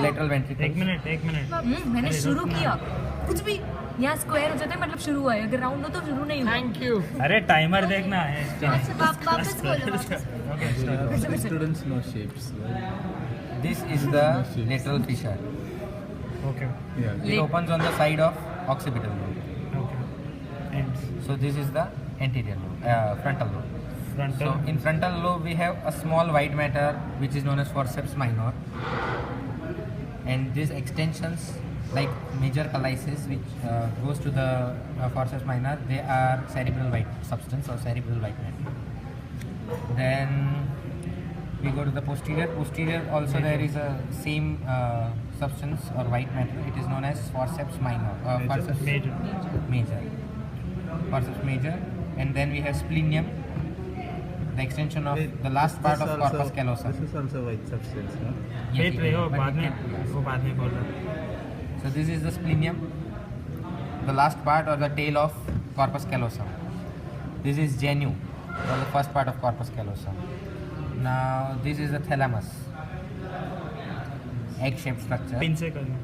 lateral ventricles. एक minute मैंने शुरू किया कुछ भी यहाँ स्क्वायर हो जाता है मतलब शुरू हुआ है, अगर राउंड हो तो शुरू नहीं हुआ। Thank you. अरे टाइमर देखना है वापस बोलो वापस। Students know shapes. This is the lateral fissure. Okay Yeah. It opens on the side of occipital lobe. Okay and So this is the anterior lobe, frontal lobe. So frontal in frontal lobe we have a small white matter which is known as forceps minor, and these extensions like major calyces which goes to the forceps minor, they are cerebral white substance or cerebral white matter. Then we go to the posterior. Posterior also there is a same substance or white matter. It is known as forceps minor, forceps major. major, forceps major, and then we have splenium, the extension of the last part of corpus callosum. This is also white substance, no? Wait Yes, वे वो but बाद it में can- वो बाद में बोल रहा So this is the splenium, the last part or the tail of corpus callosum. This is genu, or the first part of corpus callosum. Now this is the thalamus, egg-shaped structure. Pin से करना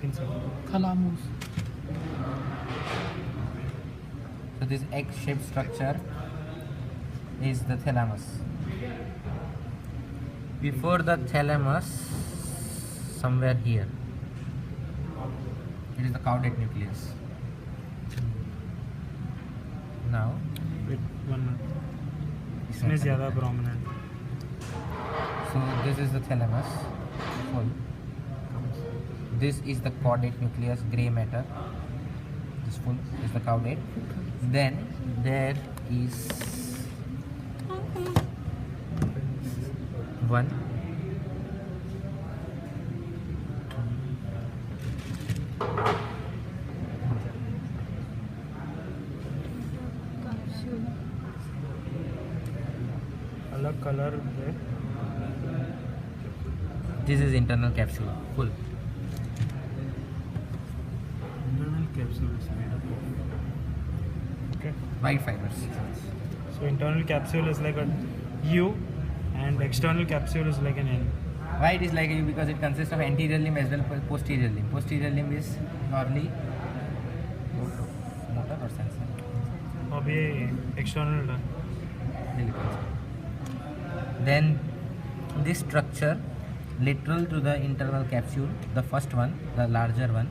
pin से Thalamus. So this egg-shaped structure is the thalamus. Before the thalamus, somewhere here, it is the caudate nucleus. Now, wait one इसमें ज़्यादा prominent so this is the thalamus. Full. This is the caudate nucleus, gray matter. This full is the caudate. Then there is one, अलग colour है this is internal capsule, full. Internal capsule is made up of. Okay White fibers. So internal capsule is like a U and external capsule is like an N. Why it is like a U? Because it consists of anterior limb as well as posterior limb. Posterior limb is normally motor or sensor. अब ये external था Then this structure lateral to the internal capsule, the first one, the larger one,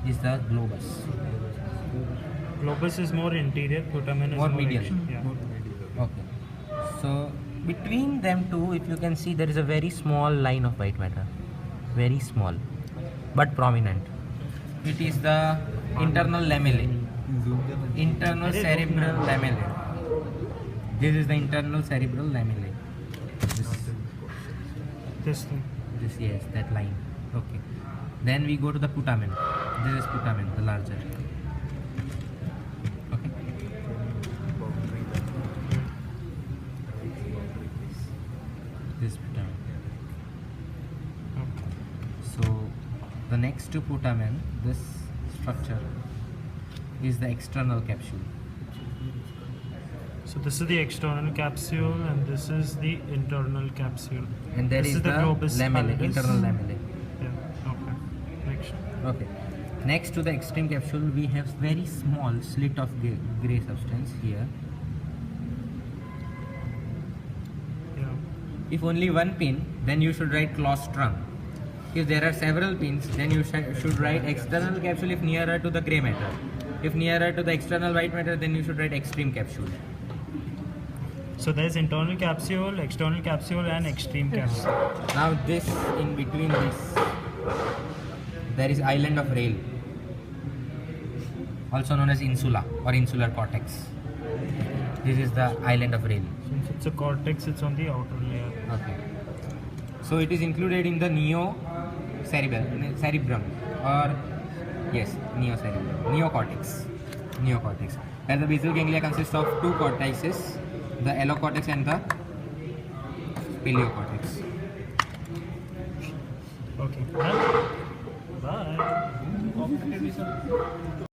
is the globus. Globus is more interior, putamen is More more medial. Yeah. Okay. So between them two, if you can see, there is a very small line of white matter. Very small, but prominent. It is the internal lamellae. Internal cerebral lamellae. This is the internal cerebral lamellae. This thing. This, yes, that line. Okay. Then we go to the putamen. This is putamen, the larger. Okay. This putamen. Okay. So the next to putamen, this structure is the external capsule. So this is the external capsule and this is the internal capsule. And there This is is the the globus lamellae, pallidus. internal lamellae. Yeah. Okay. Next. Okay. Next to the extreme capsule, we have very small slit of gray substance here. Yeah. If only one pin, then you should write claustrum. If there are several pins, then you should write external capsule if nearer to the gray matter. If nearer to the external white matter, then you should write extreme capsule. So there is internal capsule, external capsule, and extreme capsule. Now this, in between this, there is island of Rayleigh, also known as insula or insular cortex. This is the island of Rayleigh. Since it's a cortex, it's on the outer layer. Okay. So it is included in the cerebrum or yes, neocortex. Where the basal ganglia consists of two cortices, the allocortex and the paleocortex. Okay. Bye.